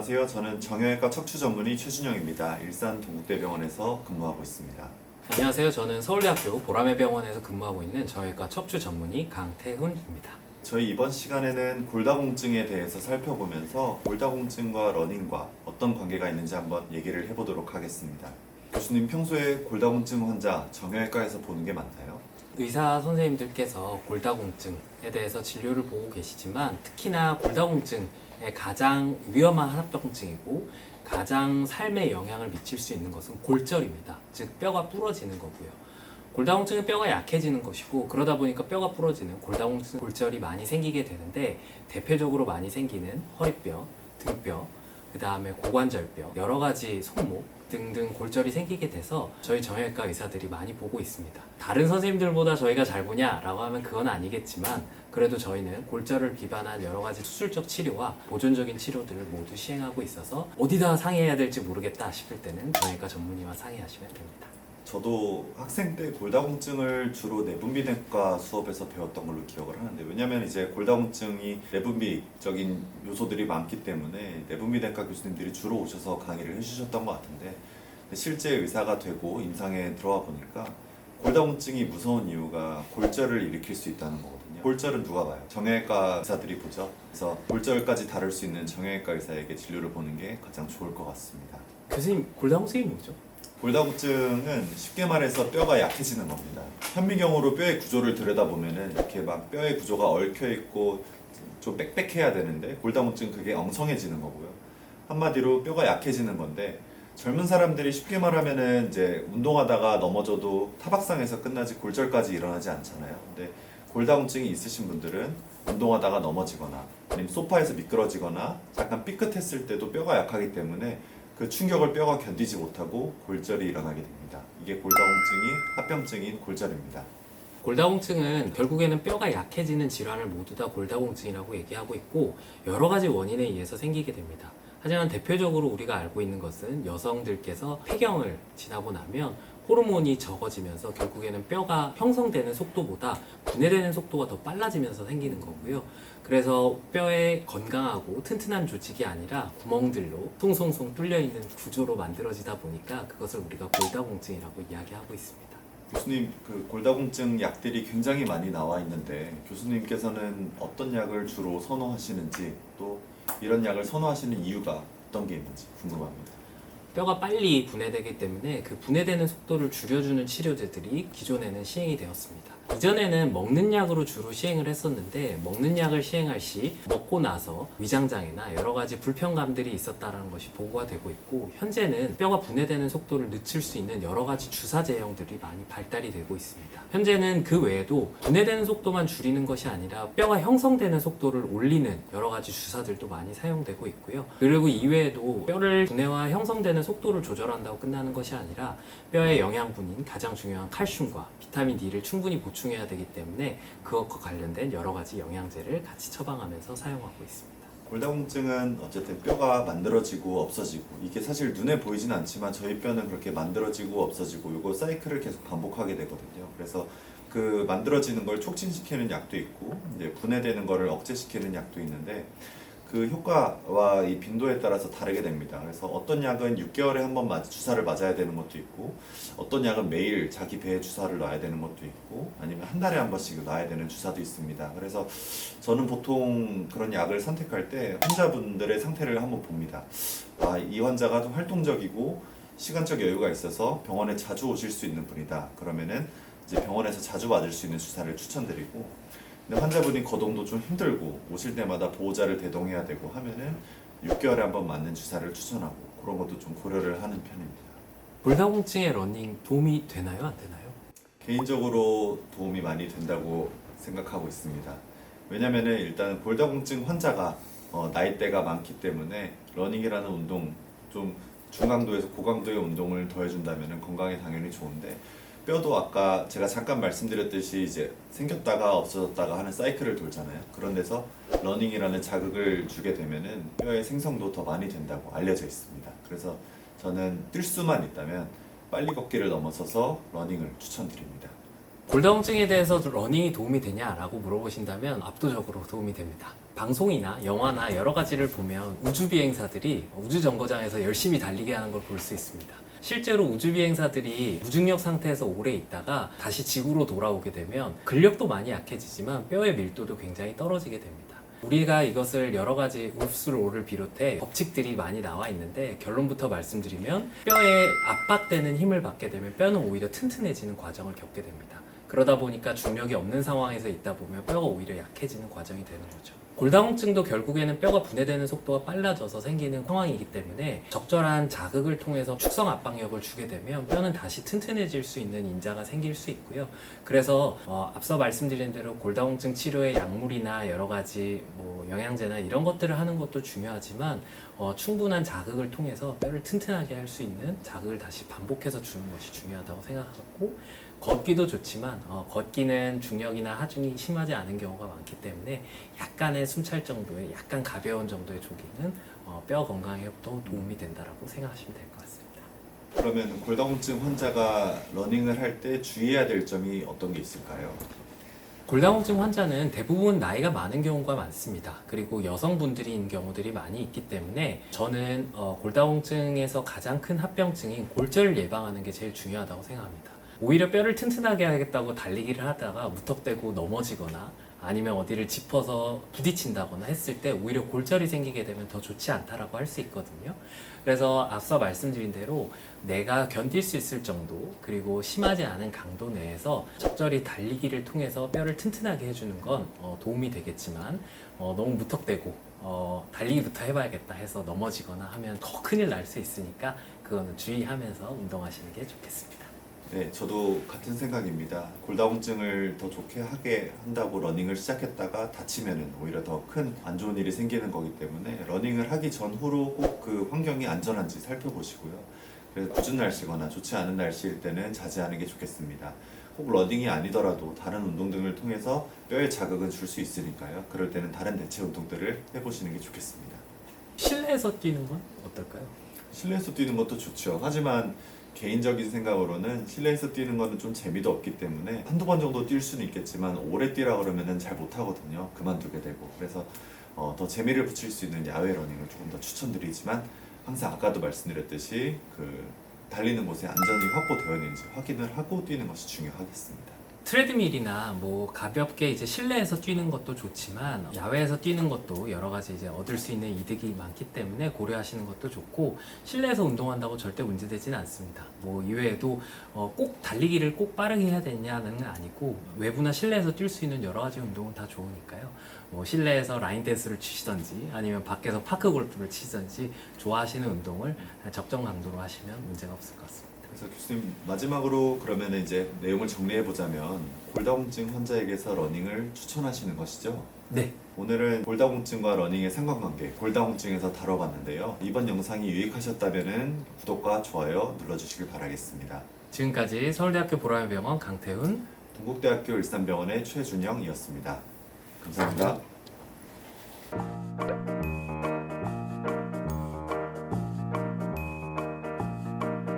안녕하세요. 저는 정형외과 척추 전문의 최준영입니다. 일산 동국대병원에서 근무하고 있습니다. 안녕하세요. 저는 서울대학교 보라매병원에서 근무하고 있는 정형외과 척추 전문의 강태훈입니다. 저희 이번 시간에는 골다공증에 대해서 살펴보면서 골다공증과 러닝과 어떤 관계가 있는지 한번 얘기를 해보도록 하겠습니다. 교수님 평소에 골다공증 환자 정형외과에서 보는 게 많나요? 의사 선생님들께서 골다공증에 대해서 진료를 보고 계시지만 특히나 골다공증의 가장 위험한 합병증이고 가장 삶에 영향을 미칠 수 있는 것은 골절입니다. 즉 뼈가 부러지는 거고요. 골다공증은 뼈가 약해지는 것이고 그러다 보니까 뼈가 부러지는 골다공증 골절이 많이 생기게 되는데 대표적으로 많이 생기는 허리뼈, 등뼈, 그 다음에 고관절뼈, 여러 가지 손목 등등 골절이 생기게 돼서 저희 정형외과 의사들이 많이 보고 있습니다. 다른 선생님들보다 저희가 잘 보냐라고 하면 그건 아니겠지만 그래도 저희는 골절을 기반한 여러 가지 수술적 치료와 보존적인 치료들을 모두 시행하고 있어서 어디다 상의해야 될지 모르겠다 싶을 때는 정형외과 전문의와 상의하시면 됩니다. 저도 학생 때 골다공증을 주로 내분비내과 수업에서 배웠던 걸로 기억을 하는데, 왜냐면 이제 골다공증이 내분비적인 요소들이 많기 때문에 내분비내과 교수님들이 주로 오셔서 강의를 해주셨던 것 같은데, 실제 의사가 되고 임상에 들어와 보니까 골다공증이 무서운 이유가 골절을 일으킬 수 있다는 거거든요. 골절은 누가 봐요? 정형외과 의사들이 보죠. 그래서 골절까지 다룰 수 있는 정형외과 의사에게 진료를 보는 게 가장 좋을 것 같습니다. 교수님, 골다공증이 뭐죠? 골다공증은 쉽게 말해서 뼈가 약해지는 겁니다. 현미경으로 뼈의 구조를 들여다보면은 이렇게 막 뼈의 구조가 얽혀 있고 좀 빽빽해야 되는데, 골다공증은 그게 엉성해지는 거고요. 한마디로 뼈가 약해지는 건데, 젊은 사람들이 쉽게 말하면은 이제 운동하다가 넘어져도 타박상에서 끝나지 골절까지 일어나지 않잖아요. 근데 골다공증이 있으신 분들은 운동하다가 넘어지거나 아니면 소파에서 미끄러지거나 잠깐 삐끗했을 때도 뼈가 약하기 때문에 그 충격을 뼈가 견디지 못하고 골절이 일어나게 됩니다. 이게 골다공증이 합병증인 골절입니다. 골다공증은 결국에는 뼈가 약해지는 질환을 모두 다 골다공증이라고 얘기하고 있고 여러 가지 원인에 의해서 생기게 됩니다. 하지만 대표적으로 우리가 알고 있는 것은 여성들께서 폐경을 지나고 나면 호르몬이 적어지면서 결국에는 뼈가 형성되는 속도보다 분해되는 속도가 더 빨라지면서 생기는 거고요. 그래서 뼈에 건강하고 튼튼한 조직이 아니라 구멍들로 송송송 뚫려있는 구조로 만들어지다 보니까 그것을 우리가 골다공증이라고 이야기하고 있습니다. 교수님, 그 골다공증 약들이 굉장히 많이 나와 있는데 교수님께서는 어떤 약을 주로 선호하시는지, 또 이런 약을 선호하시는 이유가 어떤 게 있는지 궁금합니다. 뼈가 빨리 분해되기 때문에 그 분해되는 속도를 줄여주는 치료제들이 기존에는 시행이 되었습니다. 이전에는 먹는 약으로 주로 시행을 했었는데 먹는 약을 시행할 시 먹고 나서 위장장애나 여러 가지 불편감들이 있었다는 것이 보고가 되고 있고, 현재는 뼈가 분해되는 속도를 늦출 수 있는 여러 가지 주사 제형들이 많이 발달이 되고 있습니다. 현재는 그 외에도 분해되는 속도만 줄이는 것이 아니라 뼈가 형성되는 속도를 올리는 여러 가지 주사들도 많이 사용되고 있고요. 그리고 이외에도 뼈를 분해와 형성되는 속도를 조절한다고 끝나는 것이 아니라 뼈의 영양분인 가장 중요한 칼슘과 비타민 D를 충분히 보충해야 되기 때문에 그것과 관련된 여러 가지 영양제를 같이 처방하면서 사용하고 있습니다. 골다공증은 어쨌든 뼈가 만들어지고 없어지고, 이게 사실 눈에 보이진 않지만 저희 뼈는 그렇게 만들어지고 없어지고 이거 사이클을 계속 반복하게 되거든요. 그래서 그 만들어지는 걸 촉진시키는 약도 있고 이제 분해되는 거를 억제시키는 약도 있는데, 그 효과와 이 빈도에 따라서 다르게 됩니다. 그래서 어떤 약은 6개월에 한 번 주사를 맞아야 되는 것도 있고, 어떤 약은 매일 자기 배에 주사를 놔야 되는 것도 있고, 아니면 한 달에 한 번씩 놔야 되는 주사도 있습니다. 그래서 저는 보통 그런 약을 선택할 때 환자분들의 상태를 한번 봅니다. 아, 이 환자가 좀 활동적이고 시간적 여유가 있어서 병원에 자주 오실 수 있는 분이다. 그러면은 이제 병원에서 자주 맞을 수 있는 주사를 추천드리고, 근데 환자분이 거동도 좀 힘들고 오실 때마다 보호자를 대동해야 되고 하면은 6개월에 한 번 맞는 주사를 추천하고, 그런 것도 좀 고려를 하는 편입니다. 골다공증에 러닝 도움이 되나요? 안 되나요? 개인적으로 도움이 많이 된다고 생각하고 있습니다. 왜냐면은 일단 골다공증 환자가 나이대가 많기 때문에 러닝이라는 운동, 좀 중강도에서 고강도의 운동을 더해준다면 건강에 당연히 좋은데, 뼈도 아까 제가 잠깐 말씀드렸듯이 이제 생겼다가 없어졌다가 하는 사이클을 돌잖아요. 그런 데서 러닝이라는 자극을 주게 되면은 뼈의 생성도 더 많이 된다고 알려져 있습니다. 그래서 저는 뛸 수만 있다면 빨리 걷기를 넘어서서 러닝을 추천드립니다. 골다공증에 대해서 러닝이 도움이 되냐라고 물어보신다면 압도적으로 도움이 됩니다. 방송이나 영화나 여러 가지를 보면 우주 비행사들이 우주 정거장에서 열심히 달리게 하는 걸 볼 수 있습니다. 실제로 우주 비행사들이 무중력 상태에서 오래 있다가 다시 지구로 돌아오게 되면 근력도 많이 약해지지만 뼈의 밀도도 굉장히 떨어지게 됩니다. 우리가 이것을 여러 가지 울프스롤을 비롯해 법칙들이 많이 나와 있는데 결론부터 말씀드리면 뼈에 압박되는 힘을 받게 되면 뼈는 오히려 튼튼해지는 과정을 겪게 됩니다. 그러다 보니까 중력이 없는 상황에서 있다 보면 뼈가 오히려 약해지는 과정이 되는 거죠. 골다공증도 결국에는 뼈가 분해되는 속도가 빨라져서 생기는 상황이기 때문에 적절한 자극을 통해서 축성 압박력을 주게 되면 뼈는 다시 튼튼해질 수 있는 인자가 생길 수 있고요. 그래서 앞서 말씀드린 대로 골다공증 치료에 약물이나 여러 가지 영양제나 이런 것들을 하는 것도 중요하지만 충분한 자극을 통해서 뼈를 튼튼하게 할 수 있는 자극을 다시 반복해서 주는 것이 중요하다고 생각하고 걷기도 좋지만 걷기는 중력이나 하중이 심하지 않은 경우가 많기 때문에 약간의 숨찰 정도의 약간 가벼운 정도의 조깅은 뼈 건강에도 도움이 된다라고 생각하시면 될 것 같습니다. 그러면 골다공증 환자가 러닝을 할 때 주의해야 될 점이 어떤 게 있을까요? 골다공증 환자는 대부분 나이가 많은 경우가 많습니다. 그리고 여성분들인 경우들이 많이 있기 때문에 저는 골다공증에서 가장 큰 합병증인 골절을 예방하는 게 제일 중요하다고 생각합니다. 오히려 뼈를 튼튼하게 하겠다고 달리기를 하다가 무턱대고 넘어지거나 아니면 어디를 짚어서 부딪힌다거나 했을 때 오히려 골절이 생기게 되면 더 좋지 않다라고 할 수 있거든요. 그래서 앞서 말씀드린 대로 내가 견딜 수 있을 정도 그리고 심하지 않은 강도 내에서 적절히 달리기를 통해서 뼈를 튼튼하게 해주는 건 도움이 되겠지만 너무 무턱대고 달리기부터 해봐야겠다 해서 넘어지거나 하면 더 큰일 날 수 있으니까 그거는 주의하면서 운동하시는 게 좋겠습니다. 네, 저도 같은 생각입니다. 골다공증을 더 좋게 하게 한다고 러닝을 시작했다가 다치면은 오히려 더 큰 안 좋은 일이 생기는 거기 때문에 러닝을 하기 전후로 꼭 그 환경이 안전한지 살펴보시고요. 그래서 궂은 날씨거나 좋지 않은 날씨일 때는 자제하는 게 좋겠습니다. 꼭 러닝이 아니더라도 다른 운동 등을 통해서 뼈에 자극은 줄 수 있으니까요. 그럴 때는 다른 대체 운동들을 해보시는 게 좋겠습니다. 실내에서 뛰는 건 어떨까요? 실내에서 뛰는 것도 좋죠. 하지만 개인적인 생각으로는 실내에서 뛰는 거는 좀 재미도 없기 때문에 한두 번 정도 뛸 수는 있겠지만 오래 뛰라 그러면은 잘 못하거든요. 그만두게 되고. 그래서 더 재미를 붙일 수 있는 야외 러닝을 조금 더 추천드리지만 항상 아까도 말씀드렸듯이 그 달리는 곳에 안전이 확보되어 있는지 확인을 하고 뛰는 것이 중요하겠습니다. 트레드밀이나 가볍게 이제 실내에서 뛰는 것도 좋지만 야외에서 뛰는 것도 여러 가지 이제 얻을 수 있는 이득이 많기 때문에 고려하시는 것도 좋고 실내에서 운동한다고 절대 문제되지는 않습니다. 이외에도 꼭 달리기를 꼭 빠르게 해야 되냐는 아니고 외부나 실내에서 뛸 수 있는 여러 가지 운동은 다 좋으니까요. 실내에서 라인 댄스를 치시던지 아니면 밖에서 파크 골프를 치시던지 좋아하시는 운동을 적정 강도로 하시면 문제가 없을 것 같습니다. 그래서 교수님 마지막으로 그러면 이제 내용을 정리해 보자면 골다공증 환자에게서 러닝을 추천하시는 것이죠? 네. 오늘은 골다공증과 러닝의 상관관계, 골다공증에서 다뤄봤는데요. 이번 영상이 유익하셨다면 구독과 좋아요 눌러주시길 바라겠습니다. 지금까지 서울대학교 보라매병원 강태훈, 동국대학교 일산병원의 최준영이었습니다. 감사합니다.